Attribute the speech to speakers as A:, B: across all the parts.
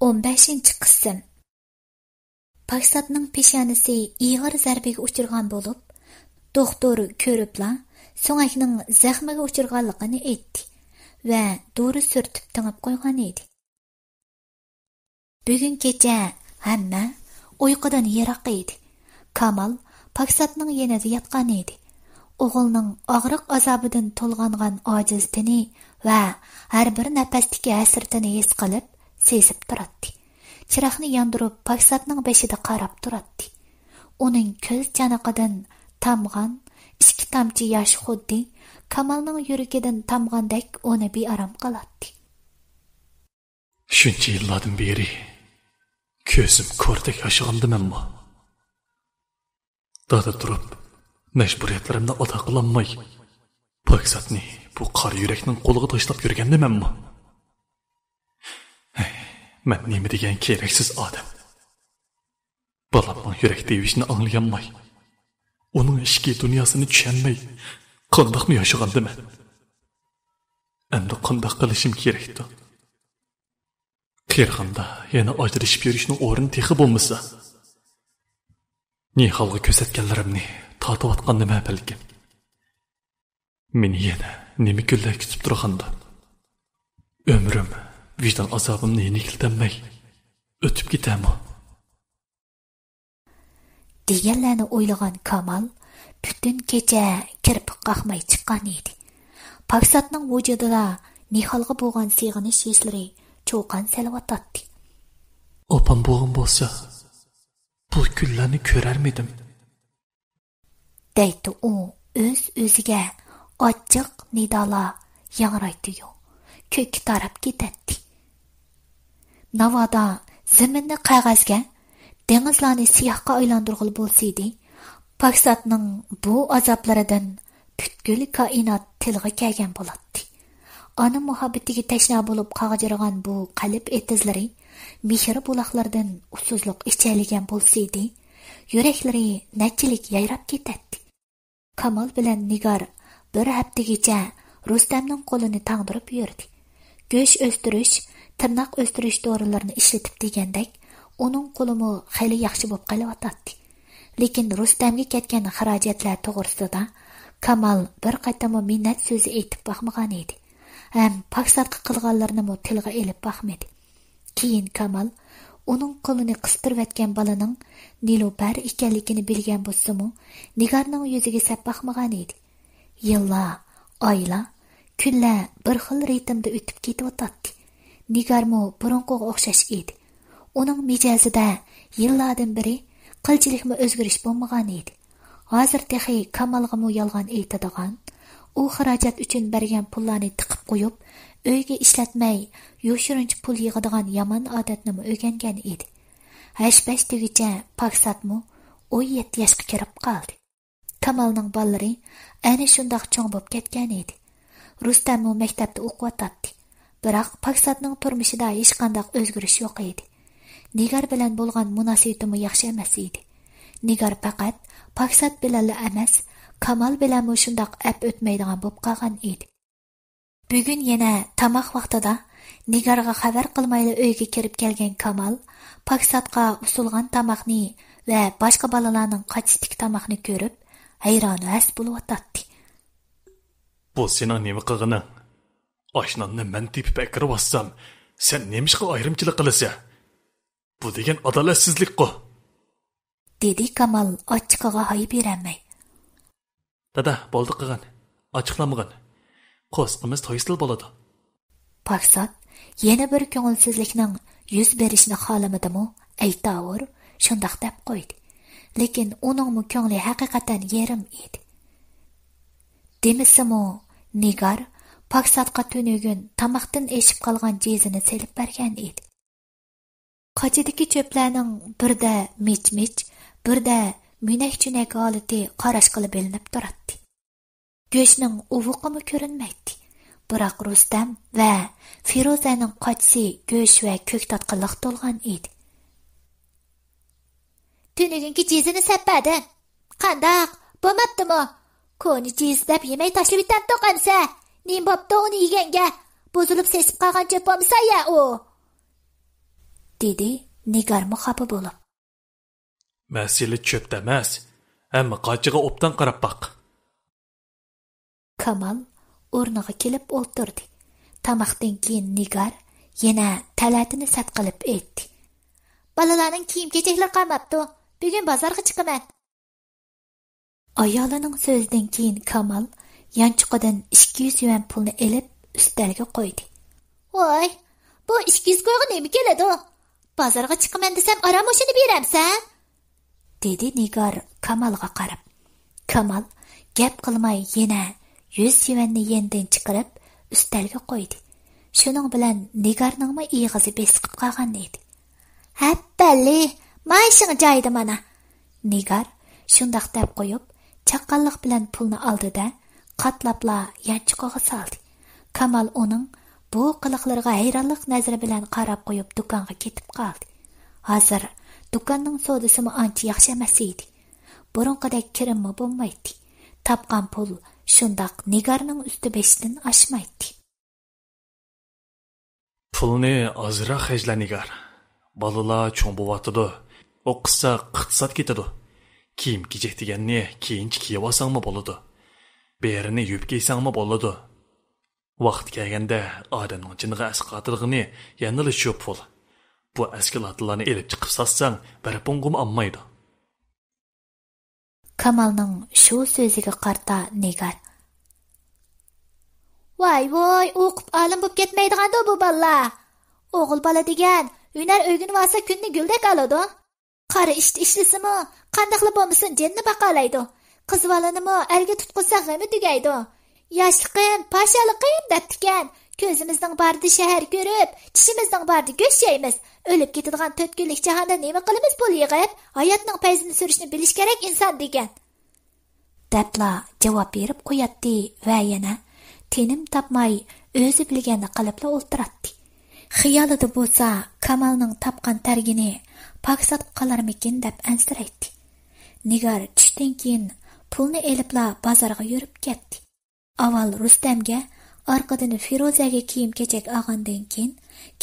A: 15-ci qism. Paksatning peshonasi ig'ir zarbaga uchirgan bo'lib, doktor ko'ribla so'ngakning zaxmiga uchirganligini aytdi va dori surtib tingib qo'ygan edi. Bugun kecha hamma uyqudan yiroq edi. Kamal Paksatning yanida yotgan edi. O'g'ilning og'riq azobidan to'lg'angan ojiz tini va har bir nafasdagi hasratini his qilib, sezib turadi. Chiroqni yondirib Paksatning beshida qarab turadi. Uning ko'z chanoqidan tamg'an ikki tomchi yosh xuddi Kamalning yuragidan tamg'andek uni bearam qiladi.
B: Shuncha yillardan beri ko'zim ko'rdek yashagandim-ku. Dada turib, majburiyatlarimni ado qilolmay, Paksatni bu qora yurakning qo'liga tashlab yurgandim-ku. Men nima degan keraksiz odam. Balamning yurak devishini anglayolmay, uning ishki dunyosini tushunmay, qandoqmi yashagandim men? Endi qandoq qilishim kerakdi? Qirg'inda yana ajrashib yurishning o'rni texi bo'lmasa, Nihalga ko'rsatganlarimni tatiyotgan nima balkim. Meni yana nima kunlar kutib turganda? Ömrüm vicdan azabımni yenikiltanmay o'tib ketami?
A: Deganlarni o'ylagan Kamal butun kecha kirpik qaqmay chiqqan edi. Paksatning vujudida Nihalga bo'lgan sig'inish hislari cho'qan salvatdi.
B: Opam bo'g'im bo'lsa, bu kunlarni ko'rarmidim?
A: Deydi u o'z-o'ziga ochiq nidolar yangraydi-yu, ko'k tarab ketadi. Navoda zaminni qog'ozga, dengizlarni siyohga aylantirg'il bo'lsaydi, Paksatning bu azoblaridan butkul koinot tilga kelgan bo'ladi. Ona muhabbatiga tashna bo'lib qag'jirgan bu qalb etizlari mehr buloqlardan usuzliq ichaligan bo'lsaydi, yuraklari nachchilik yayrab ketadi. Kamal bilan Nigar bir haftagacha Rustamning qo'lini tangdirib yurdi. Go'sh o'stirish, tirnoq o'stirish dorilarini ishlatib degandek, uning qo'limi xeyli yaxshi bo'lib qolyotdi. Lekin Rustamga ketgan xarajatlar to'g'risida Kamal bir qaytama minnat so'zi aytib baxmagan edi. Ham Paksatga qilganlarini tilga elib baxmadi. Keyin Kamal uning qo'lini qistirib etgan balaning Nilupar ekanligini bilgan bo'lsa-mu, Nigarning yuziga sap baxmagan edi. Yillar, oylar, kunlar bir xil ritmda o'tib ketayotdi. Nigarmo burunqiga o'xshash edi. Uning mijozida yillardan beri qilchilikmi o'zgarish bo'lmagan edi. Hozir texi Kamalga yolg'on aytadigan, u xarajat uchun bergan pullarni tiqib qo'yib, uyga ishlatmay, yoshirinch pul yig'adigan yomon odatni o'rgangan edi. 8 tugicha Paksatmi 17 yoshga kirib qoldi. Kamalning bolalari ana shundoq cho'ng bo'lib ketgan edi. Rustammi maktabda o'qiyotdi. Biroq Paksatning turmushida hech qanday o'zgarish yo'q edi. Nigar bilan bo'lgan munosabatimi yaxshi emas edi. Nigar faqat Paksat bilan emas, Kamal bilan shundoq ap o'tmaydigan bo'lib qolgan edi. Bugun yana tamoq vaqtida Nigarga xabar qilmayli uyga kirib kelgan Kamal Paksatga usulgan tamoqni va boshqa bolalarning qachtik tamoqni ko'rib, hayron vas bo'lib o'tdi.
B: Bu sening nima qilganing? Oshnonni men tepib akirib olsam, sen nemishqa ayrimchilik qilasan? Bu degan adolatsizlik-ku.
A: Dedi Kamal ochiqqa hay beramay.
B: Dada, bo'ldi qilgan. Ochiqlamagan. Qo'sqimiz to'ysil bo'ladi.
A: Paksat yana bir ko'ngilsizlikning yuz berishini xohlamadimi? Aytavur, shundoq deb qo'ydi. Lekin uning ko'ngli haqiqatan yerim edi. Demisimi, Nigar Paksatga tunugun tamoqdan eshib qolgan jezini selib bergan edi. Qochidagi cho'plarning birda mich-mich, birda munak-chunak holati qarash qilib bilinib turadi. Go'shning uvuqimi ko'rinmaydi. Biroq Rustam va Feruzaning qochisi go'sh va ko'ktatga liq to'lgan edi. Tunugunki jezini sapadi. Qandoq? Bo'lmabdimi? Ko'ni jez deb yemay tashlab itam to'qansa. Nim bo'pti uni yeganga? Buzilib sesib qolgan cho'p bo'lmasa ya u. dedi Nigar xafa bo'lib.
B: Masala cho'pda emas, hamma qochiga obdan qarab baq.
A: Kamal o'rniga kelib o'tirdi. Tamoqdan keyin Nigar yana talatini sat qilib aytdi. Balalarning kiyim-kechaklar qolmabdi. Bugun bozorga chiqaman. Ayolining so'zidan keyin Kamal yanchiqadan 200 yuan pulni elib ustalga qo'ydi. Voy, bu 200 qo'yga nima keladi? Bozorga chiqaman desam, aram o'shini beramsan? Dedi Nigar Kamalga qarab. Kamal gap qilmay yana 100 yuanni yendan chiqarib ustalga qo'ydi. Shuning bilan Nigarning ig'izi besiqib qolgan edi. Happali, mayshining joyida mana. Nigar shundaq deb qo'yib, chaqqonlik bilan pulni oldi-da, qatlabla yanchiqaga soldi. Kamal uning bu qiliqlariga hayronlik nazari bilan qarab qo'yib do'konga ketib qoldi. Hozir do'konning savdosi ancha yaxshi emas edi. Burunqidek kirimmi bo'lmaydi. Topgan pul shundaq Nigarning usti beshdan oshmaydi.
B: Pulni ozroq xajla Nigar. Balalar cho'ng bo'vatidi. O'qisa iqtisod ketadi. Kiyim-kechak deganni keyinchi kiyib olsangmi bo'ladi. Berini yuvib kiysangmi bo'ladi. Vaqt kelganda odamning jiniga asqatilg'ini yanili shu pul. Bu askilatlarni elib chiqib satsang, bir pungum olmaydi.
A: Kamalning shu so'ziga qarta Nigar. Voy, o'qib olim bo'lib ketmaydigan bu balla. O'g'il bola degan hunar o'rganib olsa kunni guldek oladi. Qari ishlasimi, qandaqli bo'lmasin jenni baqalaydi. Qiz bolanimi erga tutqunsa g'ami tugaydi. Yoshliqim, pashaliqim debdikan. Ko'zimizning bardi shahar ko'rib, tishimizning bardi go'sht yeymiz. O'lib ketadigan 4 kunlik jahonda nima qilamiz pul yig'ib? Hayotning payzini surishni bilish kerak inson degan. Debla javob berib qo'yatdi va yana tenim topmay o'zi bilganini qilibla o'ltiratdi. Xiyolida bo'lsa, Kamalning topgan targini paksat qolarmikin deb ansiraydi. Nigar tushdan keyin pulni elibla bozorga yurib ketdi. Avval Rustamga, orqadan Firozaga kiyim-kechak olgandan keyin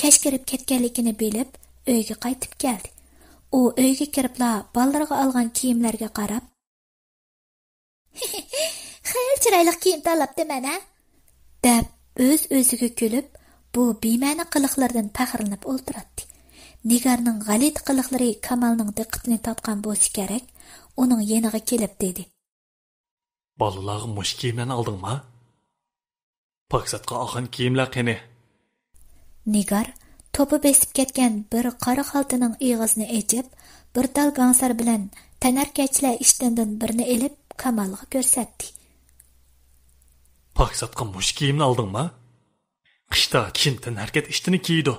A: kashkirib ketganligini bilib, uyga qaytib keldi. U uyga kiribla ballariga olgan kiyimlarga qarab, "Xeyr chiroyli kiyim tanlabdi mana" deb o'z-o'ziga kulib, bu bema'ni qiliqlardan faxrlanib o'ltiradi. Nigarning g'alit qiliqlari Kamalning diqqatini tortgan bo'lsa kerak, uning yeniga kelib dedi.
B: Balalarga mush kiyimlarni oldingmi? Paksatga olgan kiyimlar qani?
A: Nigar to'pi besib ketgan bir qora xaltaning ig'izini echib, bir dal gansar bilan tanarkachilar ishtandan birini elib Kamalga ko'rsatdi.
B: Paksatga mush kiyimni oldingmi? Qishda kim tanarkat ishtini kiydi?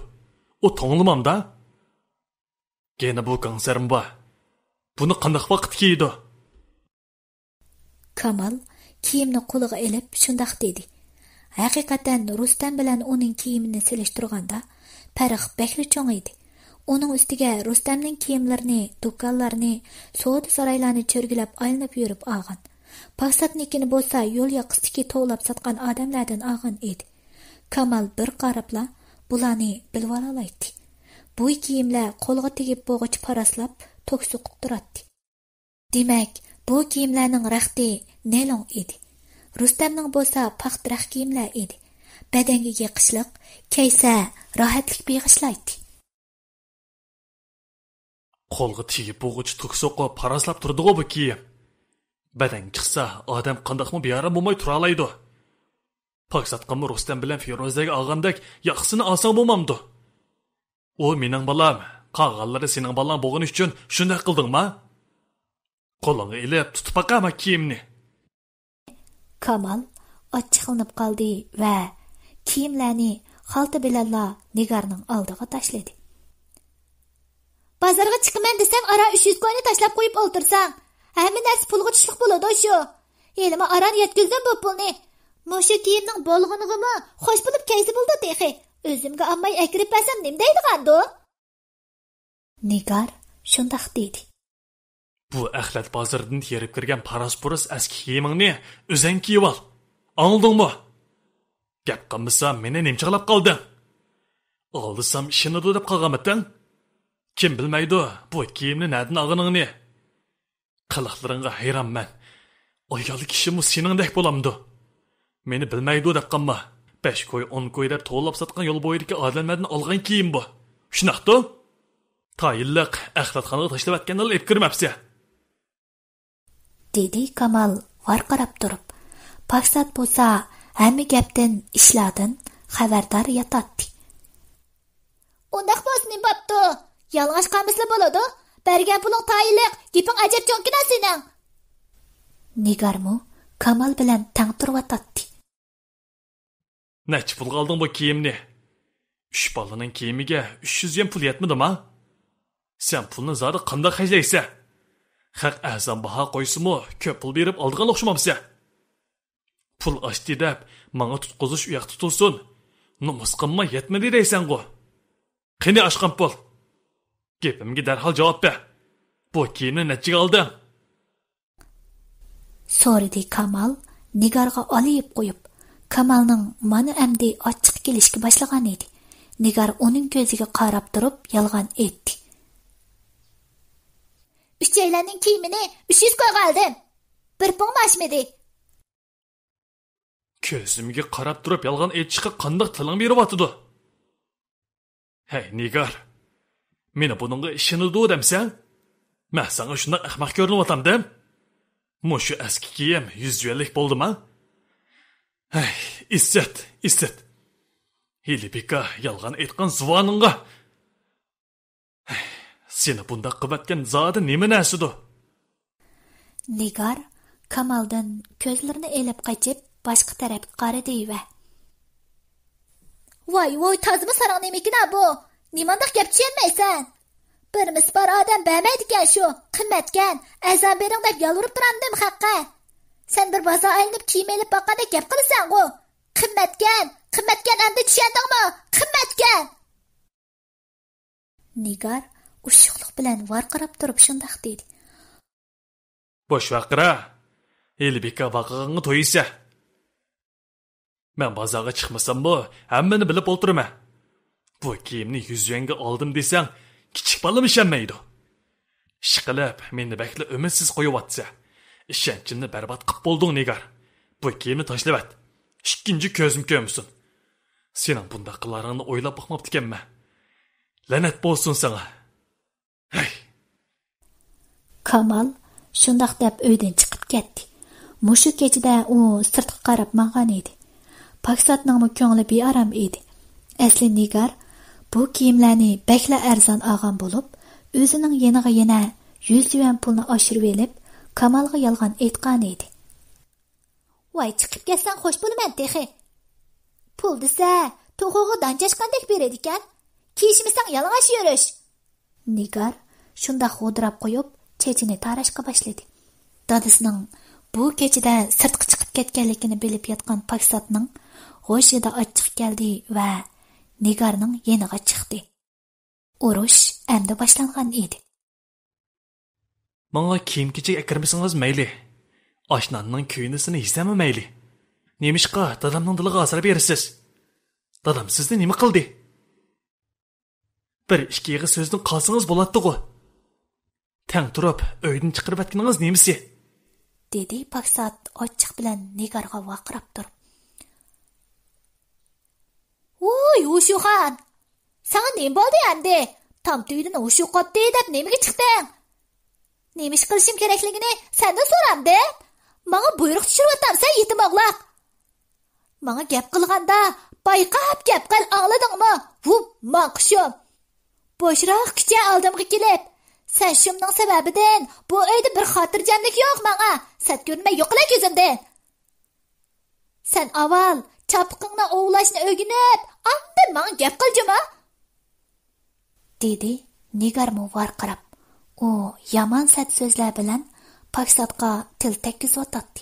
B: O to'nglimamda? Gene bu gansarim bor. Buni qanday vaqt kiydi?
A: Kamal kiyimni qo'liga elib shundaq dedi. Haqiqatan Rustam bilan uning kiyimini selishtirganda farq bekli cho'ng edi. Uning ustiga Rustamning kiyimlarini, do'konlarni, savdo saroylarini cho'rgilab aylanib yurib olgan. Paksatnikini bo'lsa yo'l yoqasidagi to'lab sotgan odamlardan olgan edi. Kamal bir qarabla bularni bilib olaydi. Bu kiyimlar qo'lga tegib bo'g'ich paraslab to'ksuqib turadi. Demak, bu kiyimlarning raxti nelon edi. Rustamning bo'lsa paxtrax kiyimlar edi. Badanga yiqishliq, kaysa rohatlik beg'ishlaydi.
B: Qo'lga tegib bo'g'ich to'ksuqib paraslab turdi-ku bu kiyim. Badan chiqsa, odam qandoqmi beyaram bo'lmay tura oladi. Paksatqanmi Rustam bilan Firozaga olgandek yaxsini olsang bo'lmamdi. O mening balam, qolganlari sening balang bo'lgani uchun shunday qildingmi? Qo'lingga ilib tutib baqama kiyimni.
A: Kamal ochiqlanib qoldi va kiyimlarni xalta bilanla Nigarning oldiga tashladi. Bozorga chiqaman desam, ara 300 qo'yni tashlab qo'yib o'ltirsang, hamma narsa pulga tushliq bo'ladi shu. Elima aran yetkizdim bu pulni. Mo'sha kiyimning bo'lg'inig'imi xo'sh bo'lib kaysi bo'ldi texi. O'zimga olmay akirib bersam nim deydigandi? Nigar shundaq dedi.
B: Bu axlat bozordan terib kirgan paras-puras eski kiyimingni o'zing kiyib ol. Anladingmi? Gap qilmasam meni nimchaqlab qolding. Oldisam ishini deb qolganmidan? Kim bilmaydi bu kiyimni nereden alganingni? Qiliqlaringga hayronman. Ayol kishimi seningdek bo'lamdi. Meni bilmaydi deb qanma. 5 koy 10 koy deb to'lab sotgan yo'l bo'yidagi odamlardan olgan kiyim bu. Shunaqdi? Tayinliq axlatxonaga tashlab atganlar ep kirmabsiz.
A: dedi Kamal varqirab turib. Paksat bo'lsa hamma gapdan ishlardan xabardor yotadi. Undaq bo'lsin bo'pti. Yalg'ash qamisli bo'ladi. Bergan puling tayinliq, gaping ajab cho'nkina sening. Nigarmu Kamal bilan tang turib
B: Necha pulga olding bu kiyimni? 3 bolaning kiyimiga 300 yen pul yetmidimi? Sen pulni zodi qanday xajlaysan? Haq azam baho qo'ysimi, ko'p pul berib oldigan o'xshamamsan. Pul ochdi deb, menga tutqizish uyoq tutilsin. Nomus qilma yetmadi deysan-ku. Qani oshgan pul? Gapimga darhol javob ber. Bu kiyimni nechaga olding? So'radi
A: Kamal Nigarga olib qo'yib. Kamalning mana endi ochiq kelishga boshlagan edi. Nigar uning ko'ziga qarab turib yolg'on aytdi. Uchaylarning kiyimini 300 ko'yga oldim. Bir pul mashmidi.
B: Ko'zimga qarab turib yolg'on aytishga qanday tiling berib atidi? Hey Nigar, meni buningga ishonadi demsan? Men senga shunday ahmoq ko'rinib otamdim. Mushu eski kiyim 100 yuanlik bo'ldimi? Hey, isset. Hilibika yolg'on aytgan zuvoningga. Seni bunda qibatgan zodi nima narsidir?
A: Nigar Kamaldan ko'zlarini elib qochib boshqa tarafga qaradi va Voy, tazimi sarang nemikin bu? Nimandaq gap tushunmaysan? Bir misbar odam bermaydigan shu, qimmatgan, azam bering deb yolvorib turandim haqqa. Sen bir bozor aylanib kiyim elib boqqanda gap qilasan-ku. Qimmatgan endi tushundingmi? Qimmatgan. Nigar ushuqliq bilan varqirab turib shundoq dedi.
B: Bosh vaqira. Elbika vaqig'ingni to'yisa. Men bozorga chiqmasam bu, hammani bilib o'tiraman. Bu kiyimni 100 yuanga oldim desang, kichik bolam ishonmaydi. Ishqilib, meni bakli umidsiz qo'yibotsa, ishonchimni barbod qilib bo'lding Nigar. Bu kiyimni tashlab at. Ikkinchi ko'zim ko'msin. Sening bunday qilaringni o'ylab boqmabdi ekanman. La'nat bo'lsin sana. Hey.
A: Kamal shundoq deb uydan chiqib ketdi. Mushu kechida u sirtqa qarab maqan edi. Paksatning ko'ngli bearam edi. Asli Nigar bu kiyimlarni bakla arzon olgan bo'lib, o'zining yeniga yana 100 yuan pulni oshirib elib, Kamalga yolg'on aytgan edi. Voy, chiqib ketsan xo'sh bo'laman texi. Pul desa, to'g'og'i danjashqandek beradi ekan. Kiyishmisang yalang'och yurish. Nigar shunda xo'dirab qo'yib, chechini tarashga boshladi. Dadasining bu kechida sirtqa chiqib ketganligini bilib yotgan Paksatning g'o'shida ochiq keldi va Nigarning yeniga chiqdi. Urush endi boshlangan edi.
B: Menga kiyim-kechak akirmisingiz mayli. Oshnanning kuyunisini yesami mayli. Nemishqa dadamning diliga asar berasiz? Dadam sizni nima qildi? Bir ikki yig'i so'zdan qolsangiz bo'ladi-ku. Tang turib, uydan chiqarib atganingiz nemisi? dedi
A: Paksat ochiq bilan Nigarga vaqirab turib. Voy, Ushuxon! Sana nima bo'ldi endi? Tam to'ydan ushuq qopdi deb nimaga chiqding? Nima ish qilishim kerakligini sendan so'ramdi. Menga buyruq tushirib yetim o'g'loq. Menga gap qilganda bayqab gap qil, angladingmi? Vup, men qushim. Boshroq kicha oldimga kelib, sen shumning sababidan bu uyda bir xotirjamlik yo'q menga. Sat ko'rmay yo'qla ko'zimdan. Sen avval chapqingni ovlashni o'rganib, ondan menga gap qiljima? dedi Nigar varqirab. U yomon sat so'zlar bilan Paksatga til tekkizib o'tdi.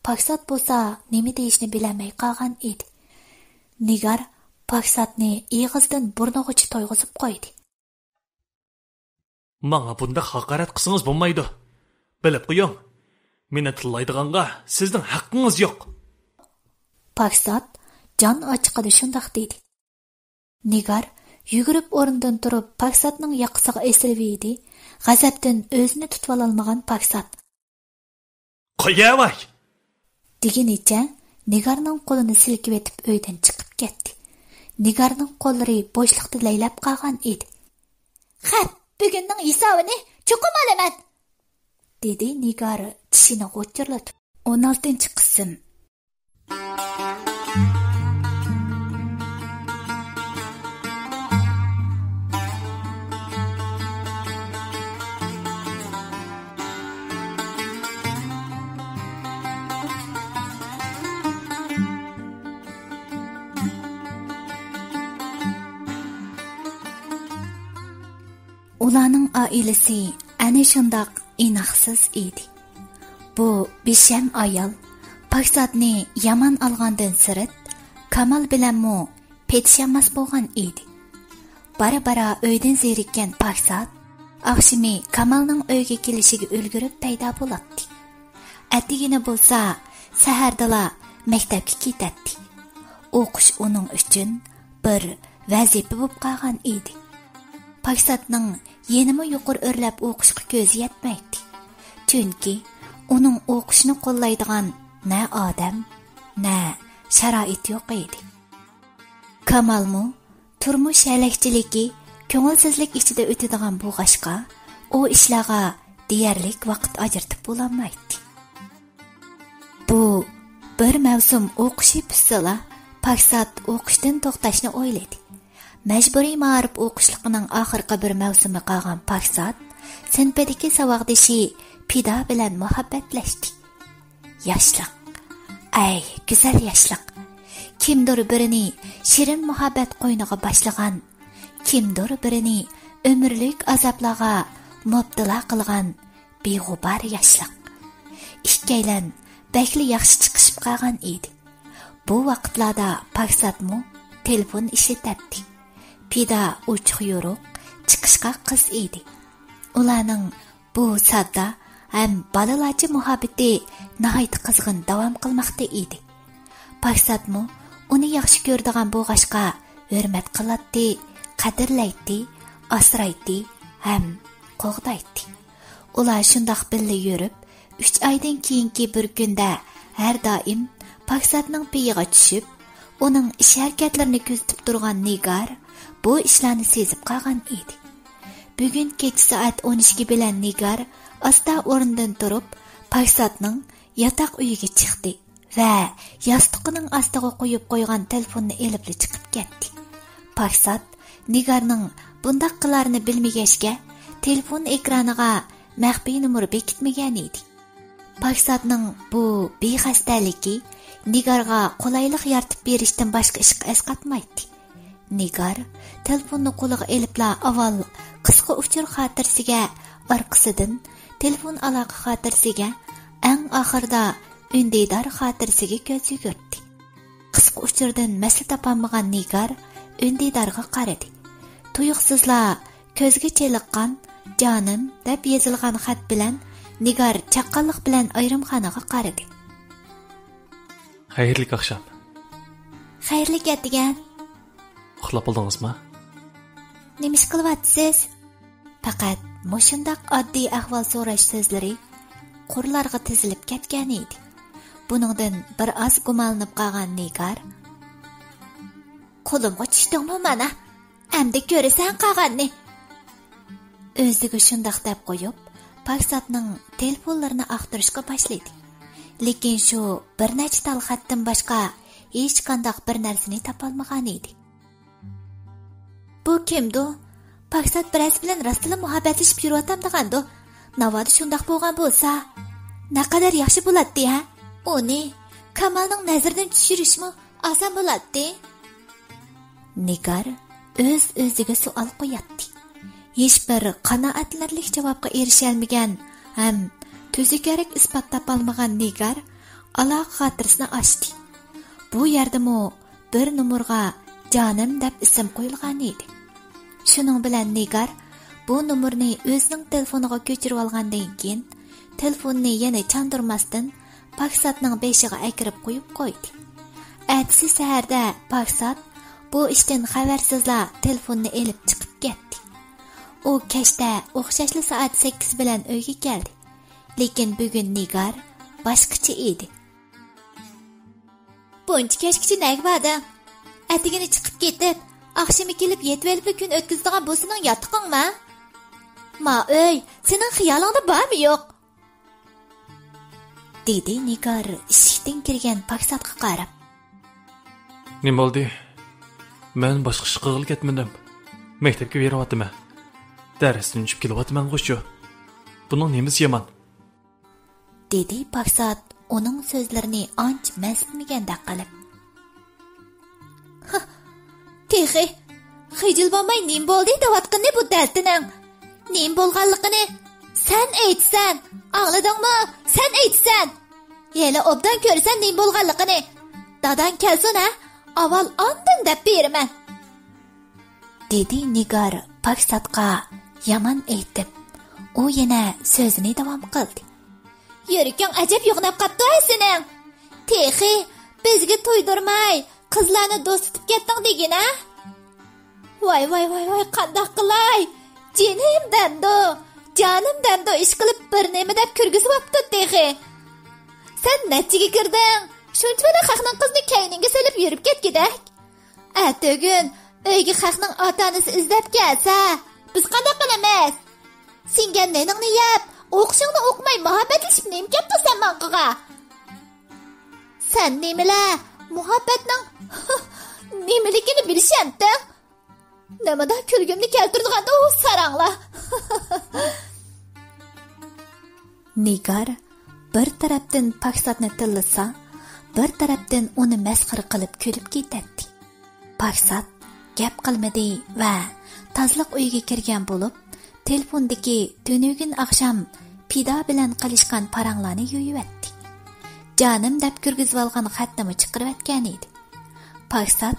A: Paksat bo'lsa nima deyishni bilmay qolgan edi. Nigar Paksatni ig'izdan burnog'icha to'yg'izib qo'ydi.
B: Menga bunda haqorat qilsangiz bo'lmaydi. Bilib qo'ying. Meni tillaydiganga sizning haqqingiz yo'q.
A: Paksat jon ochiqida shundoq dedi. Nigar Yugurib o'rnidan turib, Paksatning yoqasiga esilib g'azabdan o'zini tutib ololmagan Paksat.
B: Qo'yavay!
A: Degenicha Nigarning qo'lini silkib etib uydan chiqib ketdi. Nigarning qo'llari bo'shliqda laylab qolgan edi. "Xat, bugunning hisobini chuqum olaman", dedi Nigar tishini g'o'chirlatib. 16-qism. Ularning oilasi ana shundoq inoqsiz edi. Bu besham ayol Paksatni yomon olgandan sirt Kamal bilanmi petishamas bo'lgan edi. Bara-bara uydan zerikkan Paksat oqshimi Kamalning uyga kelishiga ulgurib paydo bo'ladi. Atigina bo'lsa sahardala maktabga ketadi. O'qish uning uchun bir vazifa bo'lib qolgan edi. Paksatning yenimi yuqori o'rlab o'qishga ko'zi yetmaydi. Chunki uning o'qishni qo'llaydigan na odam, na sharoit yo'q edi. Kamalmu turmush halakchiligi, ko'ngilsizlik ichida o'tadigan bu g'ashqa, u ishlarga deyarlik vaqt ajratib bo'lolmaydi. Bu bir mavsum o'qishi pissala Paksat o'qishdan to'xtashni o'yladi. Majburiy ma'rif o'qishligining oxirgi bir mavsumi qolgan Paksat sinfidagi saboqdoshi Pida bilan muhabbatlashdi. Yoshlik, ay go'zal yoshlik. Kimdir birini shirin muhabbat qo'yniga boshlagan, kimdir birini umrlik azoblarga mubtalo qilgan beg'ubar yoshlik. Ikkalan bakli yaxshi chiqishib qolgan edi. Bu vaqtlarda Paksatmu telefon ishlatadi. Pida uchiq yo'ruq, chiqishqa qiz edi. Ularning bu sadda ham balalarcha muhabbati nihoyat qizg'in davom qilmoqda edi. Paksatmu uni yaxshi ko'rdigan bu g'ashqa hurmat qiladi, qadrlaydi, asraydi ham qo'g'daydi. Ular shundoq birga yurib, 3 oydan keyingi bir kunda har doim Paksatning piyiga tushib, uning ish harakatlarini kuzatib turgan Nigar bu ishlarni sezib qolgan edi. Bugun kech soat 12 bilan Nigar asta o'rnidan turib, Paksatning yotoq uyiga chiqdi va yostiqining ostiga qo'yib qo'ygan telefonni elib chiqib ketdi. Paksat Nigarning bundoq qilarini bilmagachga telefon ekraniga maxfiy nomer bekitmagan edi. Paksatning bu bexastaligi Nigarga qulaylik yaratib berishdan boshqa ishga esqatmaydi. Nigar telefonni qo'liga elibla avval qisqa uchur xotirasiga, orqasidan telefon aloqa xotirasiga, eng oxirida undidor xotirasiga ko'z yugurdi. Qisqa uchurdan masla topolmagan Nigar undidorga qaradi. Tuyuqsizla ko'zga cheliqqan "Jonim" deb yozilgan xat bilan Nigar chaqqonlik bilan ayrimxonaga qaradi.
B: Xayrli oqshom.
A: Xayrli ketigan.
B: Uxlab oldingizmi?
A: Nima ish qilyapsiz? Faqat mushundaq oddiy ahvol so'rash so'zlari qurlarga tizilib ketgan edi. Buningdan bir oz gumonlanib qolgan Nigar: "Qo'limga tushdingmi mana? Endi ko'rasan qolganni." O'ziga shundaq deb qo'yib, Paksatning telefonlarini aqtirishga boshladi. Lekin shu bir necha tal xatdan boshqa hech qanday bir narsani topolmagan edi. "Bu kimdi? Paksat biraz bilan rostla muhabbatlashib yuratam degandi. Navoda shundoq bo'lgan bo'lsa, naqadar yaxshi bo'ladi, ha? Uni Kamalning nazaridan tushirishmi oson bo'ladi?" Nigar o'z-o'ziga savol qo'yadi. Hech bir qanoatlanarli javobga erisha olmagan ham tuzukroq isbot topolmagan Nigar aloqa xotirasini ochdi. Bu yerdami bir nomerga "Jonim" deb ism qo'yilgan edi. Shuning bilan Nigar bu nomerni o'zining telefoniga ko'chirib olgandan keyin telefonni yana chandurmasdan Paksatning beshiga akirib qo'yib qo'ydi. Ertasi saharda Paksat bu ishdan xabarsizlar telefonni elib chiqib ketdi. U kechda o'xshashli soat 8 bilan uyga keldi. Lekin bugun Nigar boshqacha edi. Buncha kechgacha nega bording? Atigini chiqib ketib, oqshimi kelib yetib olib kun o'tkazadigan bo'lsang yotiqingmi? Ma o'y, sening xiyolingda bormi yo'q? Dedi Nigar eshikdan kirgan Paksatga qarab.
B: Nima bo'ldi? Men boshqa ish qilib ketmadim. Maktabga beryapman. Darsdan tushib kelyapman qo'shu. Buning nimasi yomon?
A: Dedi Paksat uning so'zlarini ancha masmiganda qilib. Texi, xijil bo'lmay nim bo'ldi deyotgani bu daltining. Nim bo'lganligini sen aytsan, angladingmi? Sen aytsan. Yela obdan ko'rsan nim bo'lganligini. Dadan kelsin ha, avval ondan deb beraman. Dedi Nigar Paksatga yomon aytib, u yana so'zini davom qildi. Yurikang ajab yo'qnab qapti sening. Texi, bizga to'ydirmay, qizlarni do'st tutib ketding degina. Voy, qanday qilay? Jonimdan do ish qilib bir nima deb kirgizibdi Texi. Sen nechiga kirding? Shunchalik haqning qizni kayninga solib yurib ketgidak. Atugin uyga haqning ota-onasi izlab kelsa, biz qanday qilamiz? Senga neningni yeb, o'qishingni o'qimay muhabbatlashib nima ketdi sen manqiga? Sen nimalar muhabbatning nimaligini bilishamdi? Nimada kulgimni keltirdiganda u saranglar. Nigar bir tarafdan Paksatni tillasa, bir tarafdan uni masxara qilib kulib ketadi. Paksat gap qilmadi va tazliq uyiga kirgan bo'lib, telefondagi tunugin oqsham Pida bilan qilishgan paranglarni yuyibdi. Jonim deb kirgizib olgan xatni chiqarib atgan edi. Paksat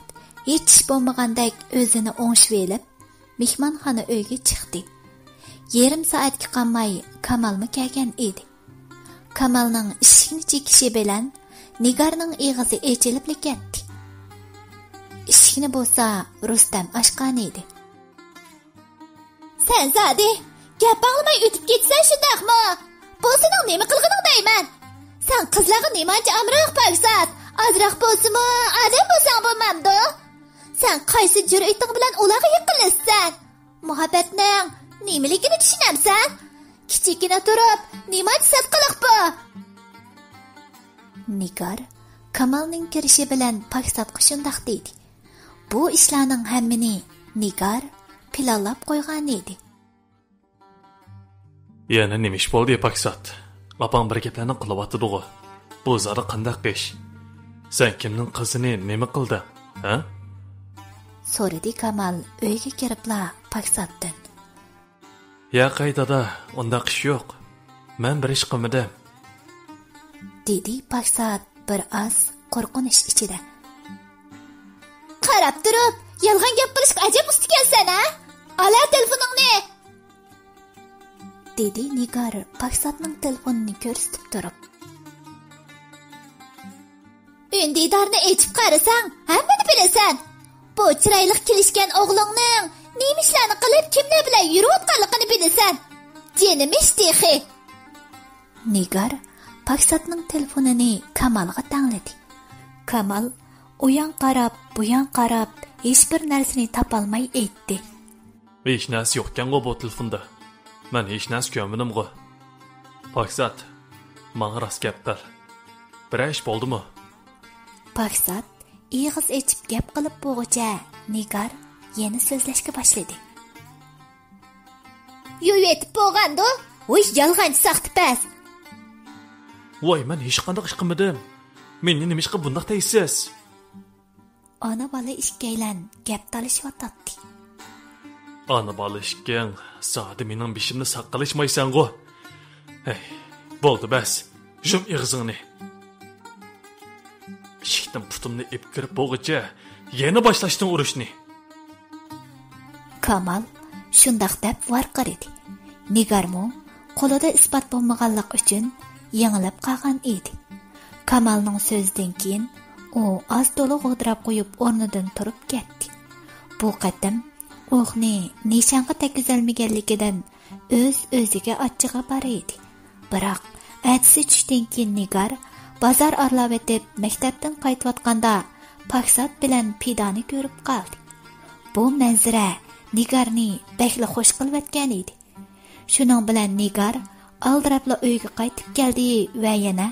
A: hech ish bo'lmagandek o'zini o'ngshib elib, mehmonxona uyga chiqdi. Yarim soatga qolmay Kamalmi kelgan edi. Kamalning eshikni chekishi bilan Nigarning og'zi ochilib ketdi. Eshikni bo'lsa Rustam ochgan edi. Sen zodi, gap anglamay o'tib ketsan shundaqmi? Bu sening nima qilganing deyman? Sen qizlarga nimacha amroq Paksat, azroq bo'lsimi, adam bo'lsang bo'lmamdi? Sen qaysi jur'ating bilan ularga yaqinlashsan? Muhabbatning nimaligini tushunamsan? Kichikina turib, nimacha sadqiliq bu? Nigar Kamalning kirishi bilan Paksatga shundaq dedi. Bu ishlarning hammini Nigar planlab qo'ygan edi.
B: Yana nima ish bo'ldi, Paksat? Opang bir gaplarni qilyapti-ku. Bu zora qanday ish? Sen kimning qizini nima qilding, ha?
A: So'radi Kamal uyga kiribla Paksatdan.
B: Ya qaydada, unda ish yo'q. Men bir ish qilmadim.
A: Dedi Paksat bir az qo'rqinish ichida. Qarab turib, yolg'on gap qilishga ajab usti kelsan, ha? Ala telefoningni. Dedi Nigar Paksatning telefonini ko'rsatib turib. Undidarni echib qarasang, hammani bilasan. Bu chiroyli kelishgan o'g'lingning nima ishlarni qilib, kimlar bilan yurayotganligini bilasan. Jenimish Texi. Nigar Paksatning telefonini Kamalga tangladi. Kamal uyan qarab, buyan qarab, hech bir narsani topolmay aytdi.
B: Hech narsa yo'qkan-ku bu telefonda. Men hech narsa ko'rmadim-ku. Paksat, menga rost gap qil. Bir ish bo'ldimi?
A: Paksat ig'iz echib gap qilib bo'g'icha Nigar yana so'zlashga boshladi. Yo'yetib bo'lgandi? Voy, yolg'onchi saxtipas.
B: Voy, men hech qanday ish qilmadim. Meni nima ish qilib bunday deysiz?
A: Ana bola ishkaylan gap talashyotdi.
B: Ana bola ishkang, sodi mening beshimni saqlashmaysan-ku. Hey, bo'ldi bas. Jum ig'zingni. Ishikdan putumni ip kirib bo'g'icha, yana boshlashding urushni.
A: Kamal shundaq deb varqirdi. Nigarmo qo'lida isbot bo'lmaganlik uchun yengilib qolgan edi. Kamalning so'zidan keyin u az to'liq g'o'dirab qo'yib o'rnidan turib ketdi. bu qatim o'qni nishonga tekkizolmaganligidan o'z-o'ziga achchig'i bor edi. Biroq atsi tushdan keyin Nigar bozor aralab etib maktabdan qaytayotganda Paksat bilan Pidani ko'rib qoldi. Bu manzara Nigarni bakli xush qilib edi. Shuning bilan Nigar aldirabla uyga qaytib keldi va yana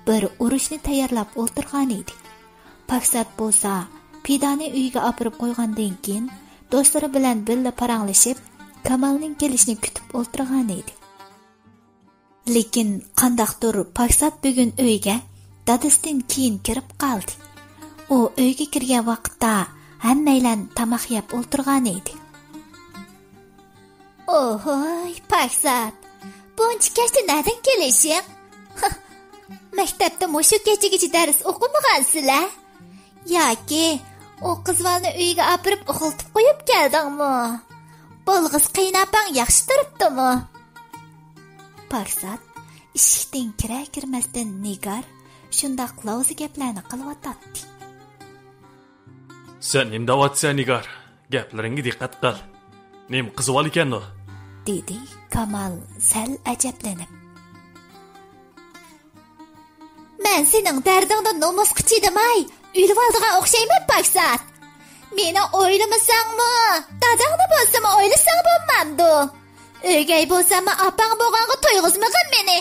A: bir urushni tayyorlab o'tirgan edi. Paksat bo'lsa Pidani uyga olib qo'ygandan keyin do'stlari bilan birga paranglashib Kamalning kelishini kutib o'tirgan edi. Lekin qandaqdir Paksat bugun uyga dadasidan keyin kirib qoldi. U uyga kirgan vaqtda hammaylar tamoq yeb o'tirgan edi. "Ohoy, Paksat, buncha kechda nadan kelishing? Maktabda mushu kechagacha dars o'qimagansilar? Yoki o qizvalni uyiga olib uxiltib qo'yib keldingmi? Bo'lg'iz qiynapang yaxshi turibdimi?" Paksat eshikdan kira-kirmasdan Nigar shundoq lavzi gaplarni qilyotdi.
B: "Sen nima deyapsan, Nigar? Gaplaringga diqqat qil. Nim qizval ekan u?"
A: dedi Kamal sal ajablanib. "Men sening dardingdan nomusga chidamay, o'lib oldigan o'xshayman, Paksat. Meni o'ylamasanmi? Dadangni bo'lsam o'ylasang bo'lmamdi. O'gay bo'lsam opang bo'lganga to'yg'izmagan meni.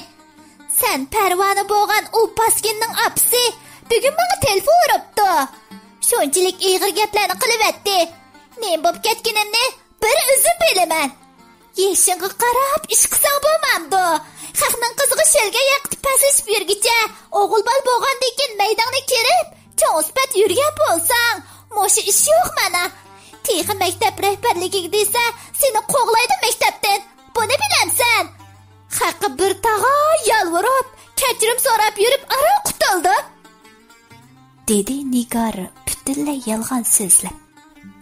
A: Sen Parvona bo'lgan u paskinning opsi bugun menga telefon uribdi. Shunchalik ig'ir gaplarni qilyapti. Men bo'lib ketganimni bir o'zim bilaman. Yeshingga qarab ish qilsang bo'lmamdi. Xalqning qiziga shelga yaqtib pasishib yurgicha o'g'il bol bo'lgandan keyin maydonga kirib, cho'spat yurgan bo'lsang, mo'sha ish yo'q mana. Texi maktab rahbarligiga desa, seni qo'g'laydi maktabdan. Buni bilamsan. Haqqi bir tag'a yalvorib, kechirim so'rab yurib ara qutuldi. Dedi Nigar butunlay yolg'on so'zlab.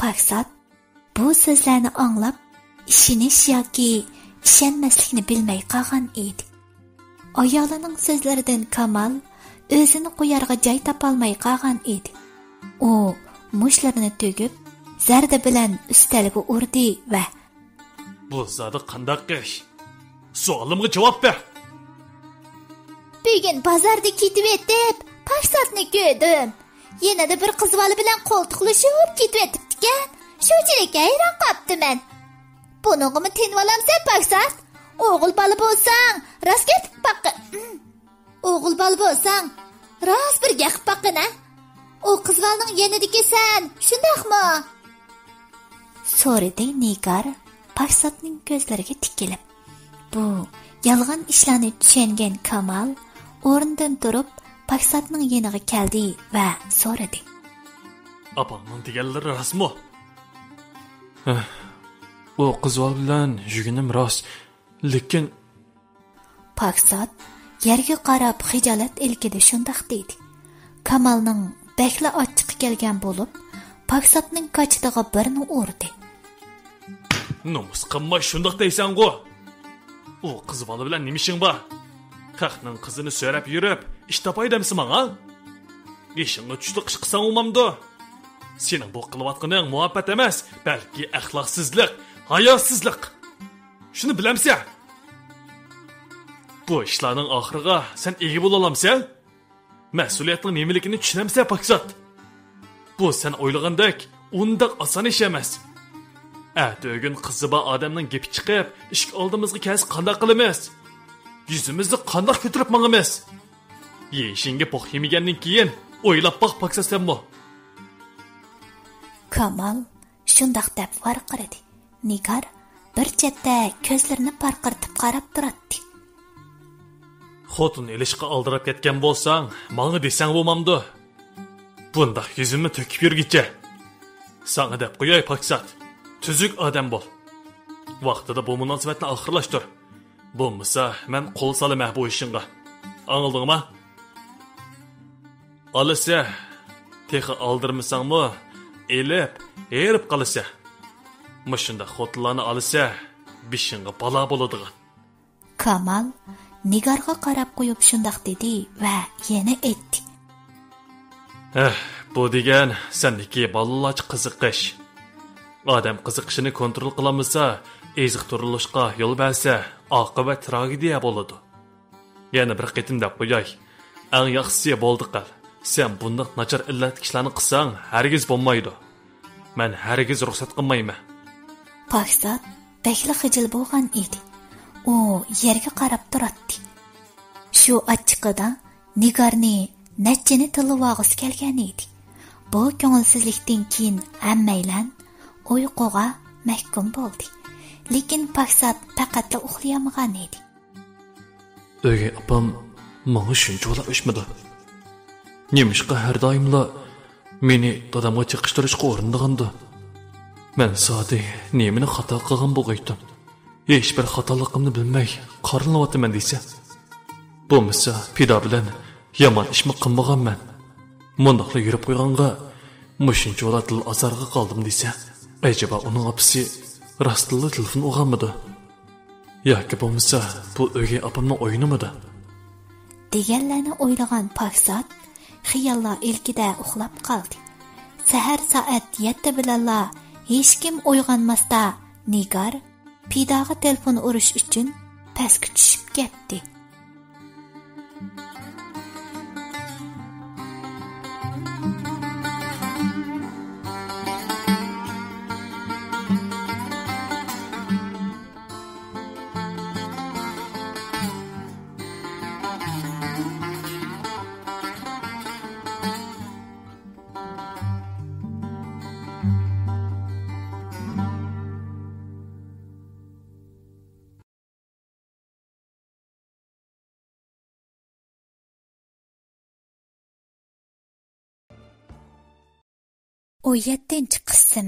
A: Paksat bu so'zlarni anglab, ishinish yoki ishonmaslikni bilmay qolgan edi. Ayolining so'zlaridan Kamal o'zini qo'yarga joy topolmay qolgan edi. U mushlarini to'gib, zarda bilan ustalga urdi va
B: "Bu zodi qandaq ish? Savolimga javob ber."
A: "Bugun bozorda ketib etib, Paksatni ko'rdim. Yanada bir qizvali bilan qo'ltiqlashib ketib etibdi-kan. Shunchalik hayron qolibman. Buningmi tinib olamsan, Paksat? O'g'il bola bo'lsang, rost ketib baqqa. O'g'il bola bo'lsang, rost bir gaqib baqqina. O qizvalning yenidikisan, shundaqmi?" so'radi Nigar Paksatning ko'zlariga tikilib. Bu yolg'on ishlarni tushungan Kamal o'rnidan turib Paksatning yeniga keldi va so'radi.
B: "Opamning deganlari rostmi?" "O qizval bilan yugunim rost, lekin..."
A: Paksat yerga qarab xijolat ilkida shundoq dedi. Kamalning bakla ochiq kelgan bo'lib, Paksatning qochidig'i birini urdi.
B: "Nomus qilmay shundoq deysan-ku. O qizvali bilan nima ishing bor? Xalqning qizini so'rab yurib, ish topay demsin menga? Ishingga tushdi qish qilsang bo'lmamdi. Sening bu qilayotganing muhabbat emas, balki axloqsizlik, hayosizlik. Shuni bilamsan? Bu ishlarning oxiriga sen ega bo'la olamsan? Mas'uliyatning nimaligini tushunamsan, Paksat? Bu sen o'ylagandek undaq oson ish emas. O'g'in qizi bor odamning gapi chiqib, ish oldimizga kelsa qanday qilamiz? Yuzimizni qanday ko'tarib mangamiz? Yeyishingga poq yemagandan keyin o'ylab boq, Paksat senmi?
A: Kamal shundoq deb varqiradi. Nigar bir chetda ko'zlarini parqirtib qarab turadi.
B: "Xotin elishqa aldirab ketgan bo'lsang, menga desang bo'lmamdi. Bunda yuzimni to'kib yurgicha. Sana deb qo'yay, Paksat. Tuzuk odam bo'l. Vaqtida bu munosabatni oxirlashtir. Bo'lmasa, men qo'l solaman bu ishingga. Anladingmi? Olsa, texi aldirmasangmi, elib, erib qolsa. Mashunda xotinlarni olsa, bishingga balo bo'ladigan."
A: Kamal Nigarga qarab qo'yib shundoq dedi va yana aytdi.
B: Bu degan sendiki bolalarcha qiziqish. Odam qiziqishini kontrol qilolmasa, eziq turilishga yo'l bersa, oqibat tragediya bo'ladi. Yana bir qitim deb qo'yay. Eng yaxshisi bo'ldi qil. Sen bundoq nachar illat ishlarni qilsang, hargiz bo'lmaydi. Men hargiz ruxsat qilmayman.
A: Paksat bakli xijil bo'lgan edi. U yerga qarab turardi. Shu achchiqida Nigarni nachchini tilivog'isi kelgan edi. Bu ko'ngilsizlikdan keyin hammaylan uyquga mahkum bo'ldi. Lekin Paksat faqatla uxlayolmagan edi.
B: O'gay opam menga shunchalik o'shmadi. Nemishqa har doimla meni dadamga chiqishtirishga o'rindigandi. Men sodi nemini xato qilgan bo'lgaydim. Hech bir xatoligimni bilmay qaralanyapman desa. Bo'lmasa pida bilan yomon ishmi qilmaganman. Mundaqla yurib qo'yganga mushunchalar til azarga qoldim desa, acaba uning opasi rostla telefon olganmidi? Yoki bo'lmasa bu o'gay opamning o'yinimidi?
A: Deganlarni o'ylagan Paksat xiyollar ilkida uxlab qoldi. Sahar soat 7 bilanla hech kim uyg'onmasda Nigar pidaga telefon urish uchun pastga tushib ketdi. O 7-qism.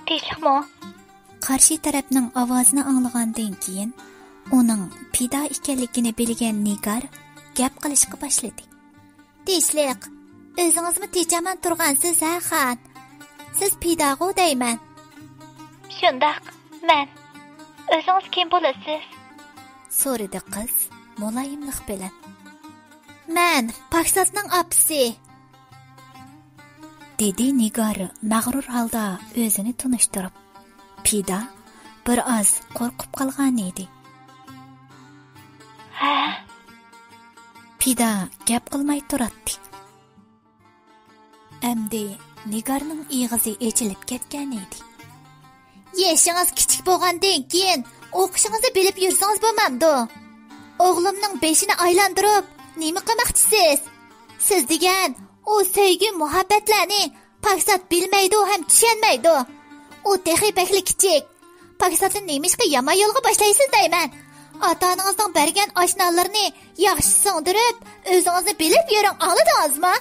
C: Tinchlikmi?
A: Qarshi tarafning ovozini anglagandan keyin uning pida ekanligini bilgan Nigar gap qilishga boshladi. "Tinchlik, o'zingizmi tejaman turgansiz, ha, xon? Siz pidago deyman."
C: Shundoq, men. O'zingiz kim bo'lasiz?
A: so'radi qiz muloyimlik bilan. "Men Paksatning opasi," dedi Nigar mag'rur holda o'zini tunishtirib. Pida bir oz qo'rqib qolgan edi.
C: Ha?
A: Pida gap qilmay turardi. Endi Nigarning ig'izi echilib ketgan edi. "Yeshingiz kichik bo'lgandan keyin o'qishingizni bilib yursangiz bo'lmamdi. O'g'limning beshini aylantirib, nima qilmoqchisiz? Siz degan o sevgi muhabbatlarni Paksat bilmaydi ham tushunmaydi. U texnikli kichik. Paksatni nemishqa yomon yo'lga boshlaysiz deyman. Ota-onangizning bergan oshnalarni yaxshi singdirib, o'zingizni bilib yuring, angladingizmi?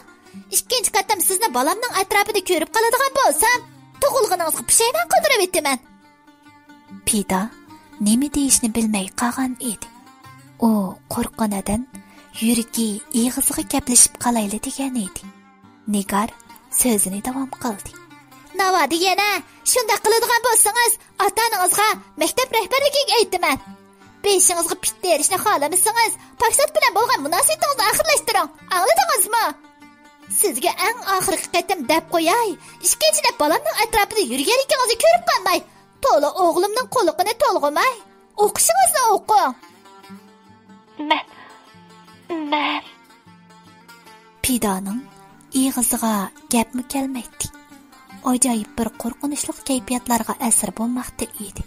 A: Ikkinchi qatam sizni bolamning atrofida ko'rib qoladigan bo'lsam, tug'ilganingizga pushaymon qildirib etaman." Pida nima deyishni bilmay qolgan edi. U qo'rqqanidan yuragi ig'isiga kaplashib qolayli degan edi. Nigar so'zini davom qildi. "Nava degana, shunda qiladigan bo'lsangiz, ota-onangizga maktab rahbarligiga aytaman. Beshingizga pitta erishni xohlamasangiz, Paksat bilan bo'lgan munosabatingizni oxirlashtiring. Angladingizmi? Sizga eng oxirgi qatam deb qo'yay. Ikkinchilab bolamning atrofida yurganligingizni ko'rib qolmay, to'la o'g'limning qo'liqini to'lg'imay, o'qishingizni o'qing."
C: Men.
A: Pidaning ig'isiga gapmi kelmaydi. Ajoyib bir qo'rqinchli kayfiyatlarga asir bo'lmoqda edi.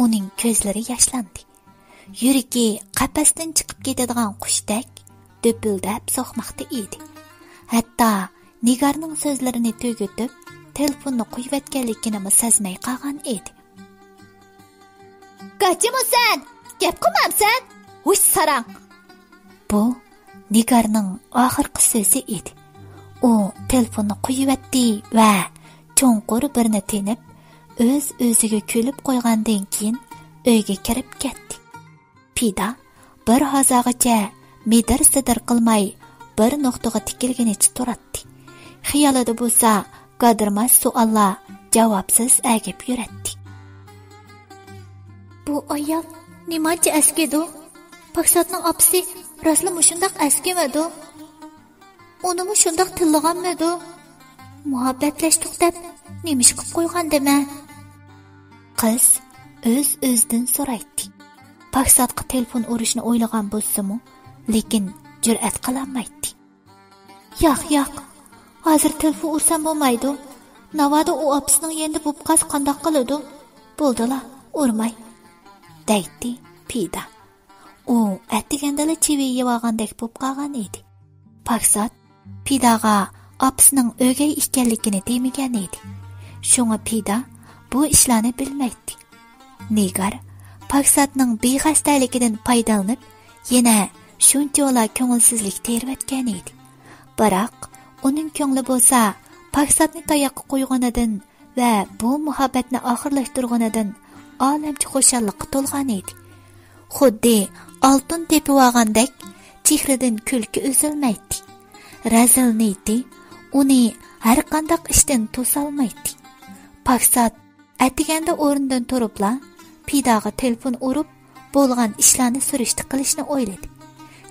A: Uning ko'zlari yoshlandi. Yuragi qafasdan chiqib ketadigan qushdek do'pildab so'qmoqda edi. Hatto Nigarning so'zlarini to'g'itib, telefonni qo'yib-etganligini sezmay qolgan edi. "Qachimosan? Gap qilmamsan? Hush sarang." Bu Nigarning oxirgi so'zi edi. U telefonni qo'yib-etdi va cho'nqur birini tenib, o'z-o'ziga kulib qo'ygandan keyin uyga kirib ketdi. Pida bir hazagacha midir-sidir qilmay bir nuqtaga tikilganicha turadi. Xiyolida bo'lsa, qadirmas savollar javobsiz agib yuradi. Bu ayol nimacha askidu? Paksatning opisi raslim shundoq askimadi. Unimi shundoq tillanmadi. Muhabbatlashdik deb nemish qilib qo'ygandimi? Qiz o'z-o'zidan so'raydi. Paksatga telefon urishni o'ylagan bo'lsa-mu, lekin jur'at qilolmaydi. Yo'q. Hozir telefon ursam bo'lmaydi. Navada u opisining endi bo'pqas qandoq qiladi? Bo'ldila, urmay. Deydi Pida. U attigandala chivi yevagandek bo'lib qolgan edi. Paksat Pidaga opisining o'gay ekanligini demagan edi. Shunga Pida bu ishlarni bilmaydi. Nigar Paksatning bexastaligidan foydalanib, yana shunchalar ko'ngilsizlik terayotgan edi. Biroq uning ko'ngli bo'lsa, Paksatni tayoqqa qo'yganidan va bu muhabbatni oxirlashtirganidan olamcha xushallikqa to'lgan edi. Xuddi oltin tepib olgandek, chehridan kulki uzilmaydi. Razilniydi, uni har qanday ishdan to'solmaydi. Paksat atiganda o'rnidan turibla, Pidaga telefon urib, bo'lgan ishlarni surishti qilishni o'yladi.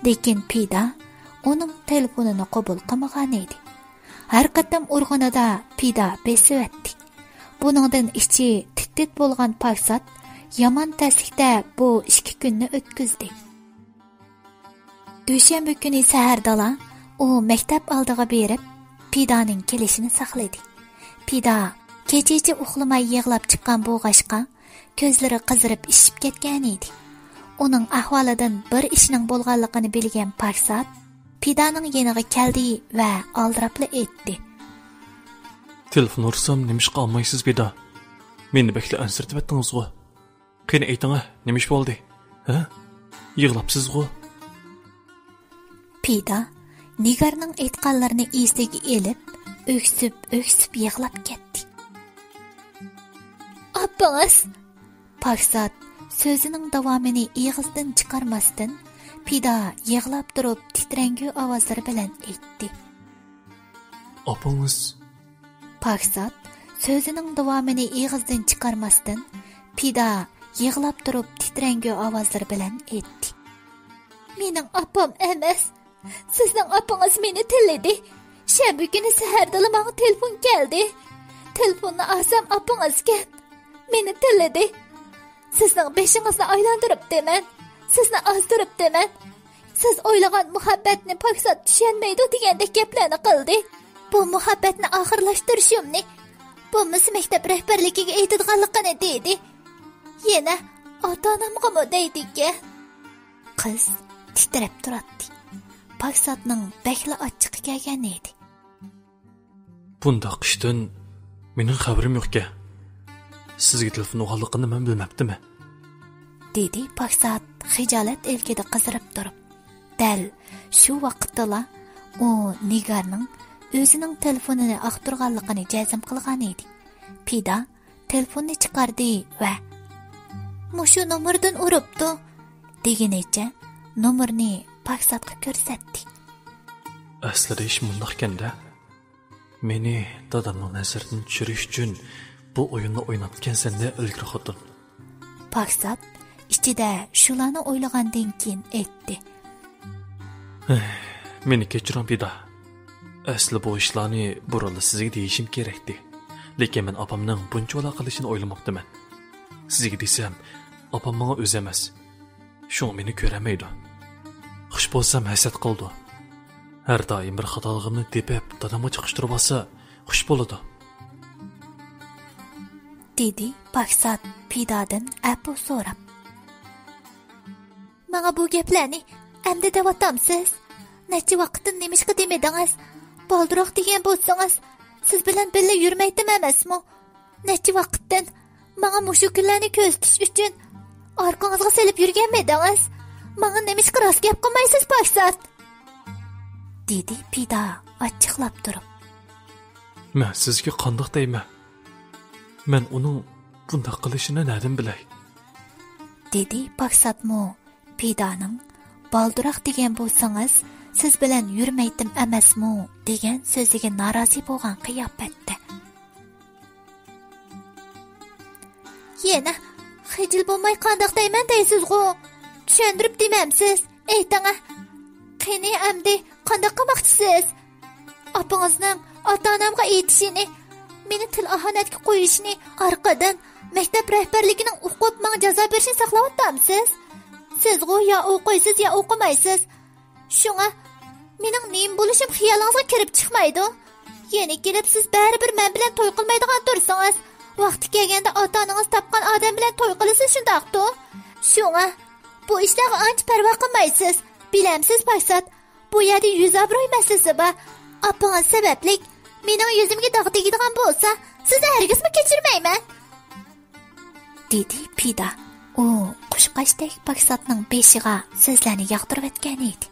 A: Lekin Pida uning telefonini qabul qilmagan edi. Har qatam urg'anida Pida besivatdi. Buningdan ichi tit bo'lgan Paksat yomon taslikda bu 2 kunni o'tkazdi. Dushanba kuni sahardala u maktab oldiga berib, Pidaning kelishini saqladi. Pida kechacha uxlamay yig'lab chiqqan bo'g'ashqa ko'zlari qizirib ishib ketgan edi. Uning ahvolidan bir ishning bo'lganligini bilgan Paksat Pidaning yeniga keldi va aldirabli aytdi.
B: Telefon ursam nemish qolmaysiz Pida? Meni bekla ansirtib etdingiz-ku. Qani ayting, nemish bo'ldi? Ha? Yig'labsiz-ku?
A: Pida Nigarning aytganlarini esiga elib, öksüp yig'lab ketdi. Appangiz Paksat so'zining davomini ig'izdan chiqarmasdan Pida yig'lab turib titrangi ovozlar bilan aytdi.
B: Appangiz
A: Paksat so'zining davomini ig'izdan chiqarmasdan Pida yig'lab turib titrangi ovozlar bilan aytdi. Mening opam emas, sizning opangiz meni tilladi. Shanba kuni sahardala menga telefon keldi. Telefonni olsam opangizga meni tilladi. Sizning beshingizni aylantiribdiman. Sizni ozdiribdiman. Siz o'ylagan muhabbatni Paksat tushunmaydi degandek gaplarni qildi. Bu muhabbatni oxirlashtirishimni bo'lmasa maktab rahbarligiga aytadiganligini dedi. Yana ota-onamga mo deydi-ki. Qiz titrab turadi. Paksatning bakla ochiq kelgan edi.
B: Bunda qishdan mening xabarim yo'q-ku. Sizga telefon o'g'anligini men bilmabdimi?
A: Dedi Paksat xijolat elkida qizirib turib. Dal shu vaqtda u Nigarning o'zining telefonini aqtirganligini jazm qilgan edi. Pida telefonni chiqardi va "Mushu nomerdan uribdi" degenicha nomerni Paksatga ko'rsatdi.
B: Aslida ish bundoq ekanda. Meni dadamning nazaridan tushirish uchun bu o'yinni o'ynatgansan-da ilgari xotin.
A: Paksat ichida shularni o'ylagandan keyin aytdi.
B: Meni kechiring Pida. Asli bu ishlarni burunli sizga deyishim kerakdi. Lekin men opamning buncha vola qilishini o'ylamoqdaman. Sizga desam, opam menga o'zi emas. Shuni meni ko'ramaydi. Xush bo'lsam hasad qildi. Har doim bir xatoligimni tepib, dadamga chiqishtirib olsa, xush bo'ladi.
A: Dedi Paksat Pidadan apu so'rab. Menga bu gaplarni endi devatamsiz? Necha vaqtdan nemishqa demadingiz? Boldiroq degan bo'lsangiz, siz bilan birga yurmaydim emasmi? Necha vaqtdan menga mushu kunlarni ko'zitish uchun orqangizga selib yurganmidingiz? Menga nemishqa rost gap qilmaysiz, Paksat? Dedi Pida ochiqlab turib.
B: Men sizga qandoq deyman? Men uning bunday qilishini nerdan bilay?
A: Dedi Paksatmo Pidaning baldıroq degan bo'lsangiz, siz bilan yurmaydim emasmi degan so'ziga norozi bo'lgan qiyofatda. Yana xijil bo'lmay qandoq deyman deysiz-ku? Tushundirib demamsiz? Ayting-a. Qani amdi qandoq qilmoqchisiz? Opangizning ota-onamga aytishini, meni til ahonatga qo'yishini orqadan maktab rahbarligining o'qib menga jazo berishini saqlayaptamsiz? Siz-ku ya o'qiysiz ya o'qimaysiz. Shunga mening nima bo'lishim xiyolingizga kirib chiqmaydi. Yana kelib siz baribir men bilan to'y qilmaydigan tursangiz, vaqti kelganda ota-onangiz topgan odam bilan to'y qilasiz shundaqmi? Shunga bu ishlarga ancha parvo qilmaysiz. Bilamsiz Paksat, bu yerda yuz obro'y masalasi bor. Opangiz sababli mening yuzimga dog' tegadigan bo'lsa, sizni hargizmi kechirmayman. Dedi Pida. U qushqashdek Paksatning beshiga so'zlarni yaqtirib o'tgan edi.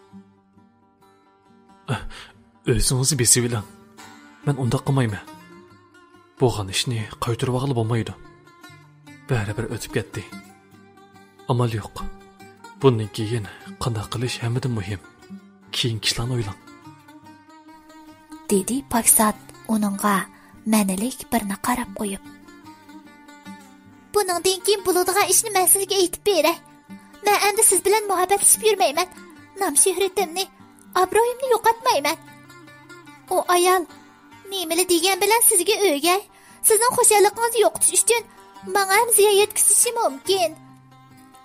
B: O'zingizni besib bilan. Men unda qilmayman. Bo'lgan ishni qaytarib olib bo'lmaydi. Baribir o'tib ketdi. Amal yo'q. Bundan keyin qanday qilish hammadan muhim. Keyin ishlarni o'ylang.
A: Dedi Paksat uningga ma'nilik birni qarab qo'yib. Buningdan keyin bo'ladigan ishni men sizga aytib beray. Men endi siz bilan muhabbatlashib yurmayman. Nom shuhratimni, obro'yimni yo'qotmayman. O ayol nimali degan bilan sizga o'gay, sizning xo'shalligingizni yo'qotish uchun menga ham ziyon yetkazishi mumkin.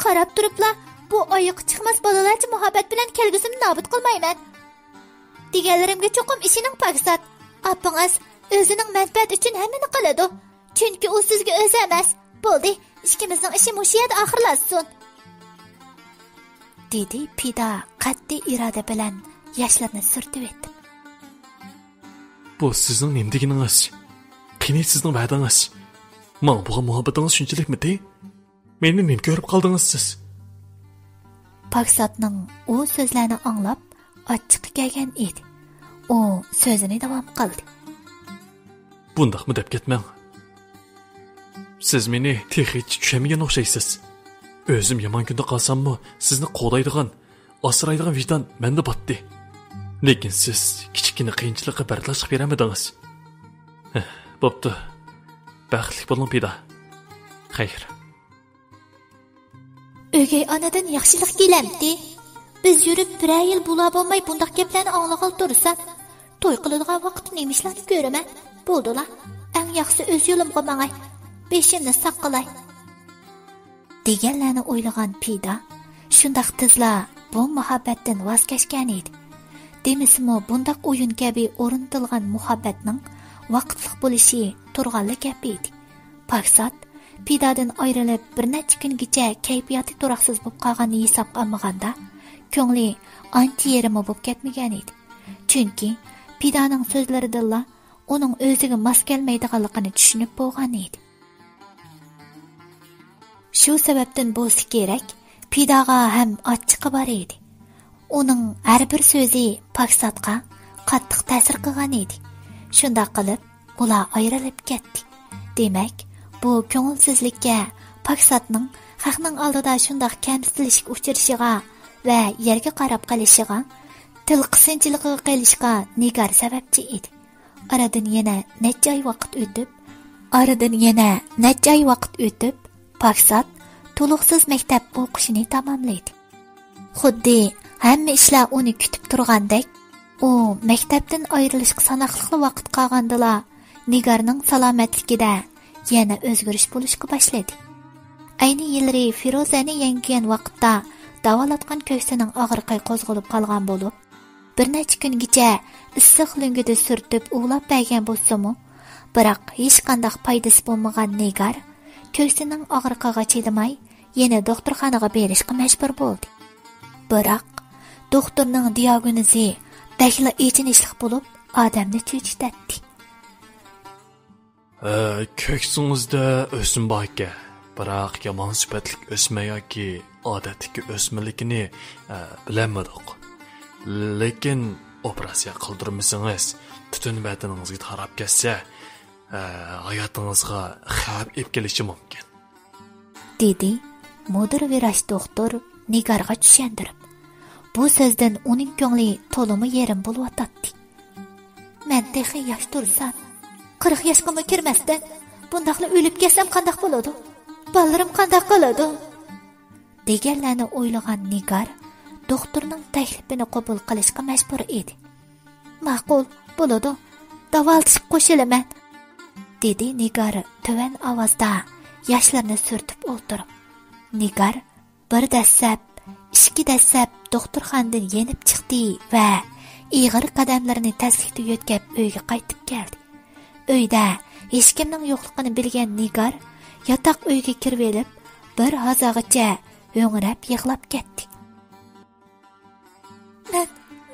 A: Qarab turibla bu oyiq chiqmas bolalarcha muhabbat bilan kelgusimni nobud qilmayman. Deganlarimga cho'qim ishining Paksat. Opangiz o'zining manfaati uchun hammani qiladi. Chunki u sizga o'zi emas. Bo'ldi, ikkimizning ishi mushu yerda oxirlashsin. Dedi Pida qat'iy iroda bilan yoshlarni surtib etdi.
B: Bu sizning nima deganingiz? Qani sizning va'dangiz? Men bu muhabbatingiz shunchalikmi? Meni nima ko'rib qoldingiz siz?
A: Paksatning u so'zlarini anglab ochiq kelgan edi. U so'zini davom qildi.
B: Bundaqmi deb ketmang. Siz meni texnik tushunmagan o'xshaysiz. O'zim yomon kunda qolsammi, sizni qo'llaydigan, asraydigan vijdon menda botdi. Lekin siz kichikina qiyinchilikqa bardoshlab beramidingiz. Bo'pti. Baxtli bo'ling Pida. Xayr.
A: O'gay onadan yaxshilik kelamdi. Biz yurib bir yil bo'la bo'lmay bundaq gaplarni anglag'al tursam, to'y qiladigan vaqt nemishlarni ko'raman. Bo'ldi-la. Eng yaxshisi o'z yo'limga mangay. Beshimni saqlay. Deganlarni o'ylagan Pida shundaq tezla bu muhabbatdan voz kechgan edi. Demisimi bundaq o'yin kabi o'rnatilgan muhabbatning vaqtliq bo'lishi turg'anli gap edi. Paksat Pidadan ayrilib bir necha kungacha kayfiyati turaqsiz bo'lib qolganini hisob qilmaganda, ko'ngli ancha yerimi bo'lib ketmagan edi. Chunki Pidaning so'zlaridilla uning o'ziga mos kelmaydiganligini tushunib bo'lgan edi. Shu sababdan bo'lsa kerak, Pidaga ham ochiqi bor edi. Uning har bir so'zi Paksatga qattiq ta'sir qilgan edi. Shunday qilib, ular ayrilib ketdi. Demak, bu ko'ngilsizlikka Paksatning xalqning oldida shunday kamsitilishga uchrashiga va yerga qarab qolishiga, til qisinchiligiga qilishga Nigar sababchi edi. Aradan yana necha oy vaqt o'tib, Paksat to'liqsiz maktab o'qishini tamomlaydi. Xuddi hamma ishlar uni kutib turgandek, u maktabdan ayrilishga sanoqli vaqt qolgandila Nigarning salomatligida yana o'zgarish bo'lishga boshladi. Ayni yilri Firozani yangigan vaqtda davolatgan ko'ksining og'riqi qo'zg'alib qolgan bo'lib, bir necha kungacha issiq lungida surtib uxlab bergan bo'lsa-mu, biroq hech qanday foydasi bo'lmagan Nigar ko'ksining og'riqiga chidamay yana doktorxonaga berishga majbur bo'ldi. Biroq doktorning diagnozi bakla echinishlik bo'lib, odamni cho'chitadi.
B: Ko'ksingizda o'sim bor ekan, biroq yomon sifatli o'sma yoki odatdagi o'smalikni bilamadik. Lekin operatsiya qildirmasangiz, butun badaningizga tarab ketsa, hayotingizga xavf olib kelishi mumkin. Dedi
A: mudir viraj doktor Nigarga tushundirib. Bu sözdən onun көңлі толымы yerim buluvatatti. Mən texi yaş dursam, 40 yaşqa mı kirməsdən, bundaqla ölüb ketsem qandaq boladı? Ballarım qandaq qaladı? Deganlarni o'ylagan Nigar doktorning taklifini qabul qilishga majbur edi. Ma'qul, bo'ladi. Davoltishib qo'shilaman, dedi Nigar töven ovozda yoshlarini surtib o'tirib. Nigar bir dastlab, ikki dastlab doktorxonadan yenib chiqdi va ig'ir qadamlarini taslikda yo'tkab uyga qaytib keldi. Uyda hech kimning yo'qligini bilgan Nigar yotoq uyga kirib olib, bir hazog'icha o'ngrab yig'lab ketdi.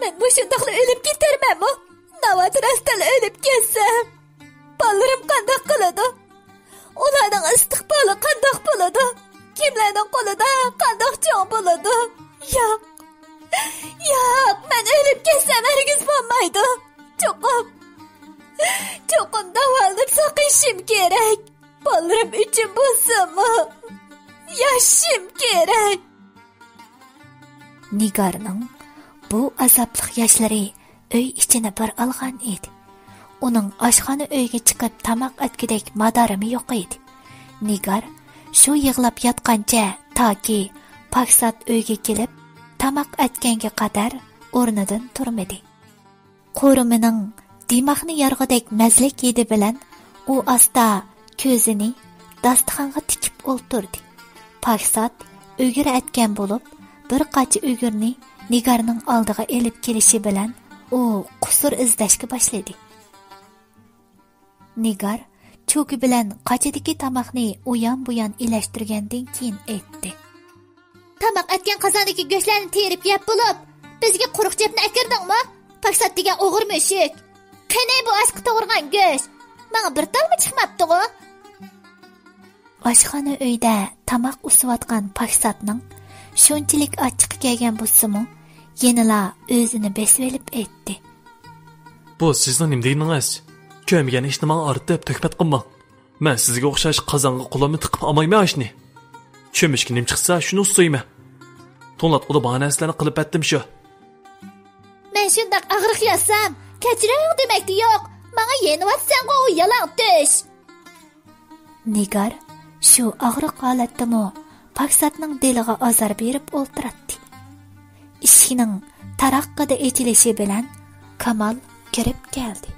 A: Men bu shundoqla o'lib ketarmanmi? Navotir astala o'lib ketsam, bolalarım qandoq qiladi? Ularning istiqboli qandoq bo'ladi? Kimlarning qo'lida qandoq cho'ng bo'ladi? Yo'q, men o'lib ketsam hargiz bo'lmaydi. Cho'qim davolanib saqishim kerak. Bolalarım uchun bo'lsinmi? Yashashim kerak. Nigarning bu azobli yoshlari uy ichini bir olgan edi. Uning oshxona uyga chiqib tamoq atgidek madorimi yo'q edi. Nigar shu yig'lab yotgancha toki Paksat uyga kelib tamoq atganga qadar o'rnidan turmadi. Qo'rumining dimoqni yarg'idek mazlik yedi bilan u asta ko'zini dasturxonga tikib o'ltirdi. Paksat o'gir atgan bo'lib, bir qacha o'girni Nigarning oldiga elib kelishi bilan u qusur izlashga boshladi. Nigar cho'ki bilan qachadagi tamoqni uyan-buyan ilashtirgandan keyin aytdi. Tamoq atgan qozondagi go'shtlarni terib yeb bo'lib, bizga quruq jepni akirdingmi? Paksat degan o'g'ir mushuk. Qani bu asqi to'g'irgan go'sht? Menga bir talmi chiqmabdi-ku? Oshxona uyda tamoq usiyotgan Paksatning shunchalik ochiq kelgan bo'lsa-mu, yenila o'zini besib olib aytdi.
B: Bu sizning nima deyingiz? Ko'mgan ishni menga ortib to'kpat qilmang. Men sizga o'xshash qozonga qo'limni tiqib olmayman ashni. Cho'mishga nim chiqsa shuni usayman. To'nlatqida bana narsalarni qilib etdim shu.
A: Men shundoq og'riq yasam, kechiring demakdi yo'q. Menga yenyapsan-ku u yalan tush. Nigar shu og'riq holatdami Paksatning diliga azor berib o'ltiradi. Ishining taraqqida echilishi bilan Kamal kirib keldi.